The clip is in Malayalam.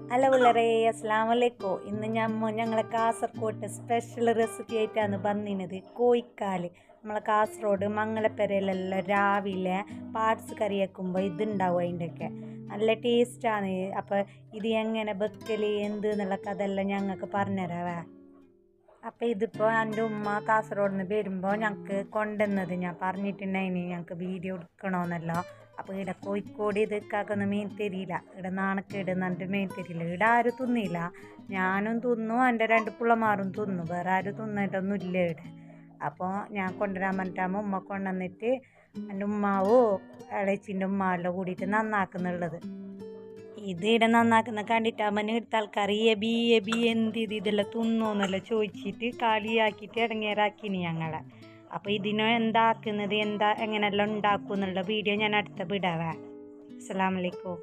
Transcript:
ഹലോ പിള്ളേരെ, അസ്സലാമു അലൈക്കും. ഇന്ന് ഞങ്ങളെ കാസർഗോഡ് സ്പെഷ്യൽ റെസിപ്പി ആയിട്ടാണ് വന്നിരുന്നത്. കോഴിക്കാല് നമ്മളെ കാസർഗോഡ് മംഗലപ്പെരയിലെല്ലാം രാവിലെ പാർട്സ് കറി വെക്കുമ്പോൾ ഇതുണ്ടാവും. അതിൻ്റെയൊക്കെ നല്ല ടേസ്റ്റാണ്. അപ്പോൾ ഇത് എങ്ങനെ വെക്കൽ എന്ത് എന്നുള്ള കഥയെല്ലാം ഞങ്ങൾക്ക് പറഞ്ഞുതരാവേ. അപ്പോൾ ഇതിപ്പോൾ എൻ്റെ ഉമ്മ കാസർഗോഡ് നിന്ന് വരുമ്പോൾ ഞങ്ങൾക്ക് കൊണ്ടുവന്നത് ഞാൻ പറഞ്ഞിട്ടുണ്ടായിനി ഞങ്ങൾക്ക് വീഡിയോ എടുക്കണമെന്നല്ലോ. അപ്പോൾ ഇവിടെ കോഴിക്കോട് ഇത് കാക്കൊന്നും മീൻ തരില്ല, ഇവിടെ നാണക്കേട് എന്നിട്ട് മീൻ തരില്ല. ഇവിടെ ആരും തിന്നില്ല, ഞാനും തിന്നു, എൻ്റെ രണ്ട് പിള്ളമാരും തിന്നു, വേറെ ആരും തിന്നിട്ടൊന്നും ഇല്ല ഇവിടെ. അപ്പോൾ ഞാൻ കൊണ്ടുവരാൻ പറഞ്ഞിട്ടാകുമ്പോൾ ഉമ്മ കൊണ്ടുവന്നിട്ട് എൻ്റെ ഉമ്മാവോ ഇളച്ചിൻ്റെ ഉമ്മാവെല്ലാം കൂടിയിട്ട് നന്നാക്കുന്നുള്ളത്. ഇത് ഇവിടെ നന്നാക്കുന്ന കണ്ടിട്ടാകുമ്പോൾ ഇവിടുത്തെ ആൾക്കാർ എബി എന്ത് ഇതെല്ലാം തിന്നോന്നെല്ലാം ചോദിച്ചിട്ട് കളിയാക്കിയിട്ട് ഇടങ്ങേറാക്കിനി ഞങ്ങളെ. അപ്പോൾ ഇതിനോ എന്താക്കുന്നത് എങ്ങനെയെല്ലാം ഉണ്ടാക്കും എന്നുള്ള വീഡിയോ ഞാൻ അടുത്ത വിടാവേ. അസ്സലാമു അലൈക്കും.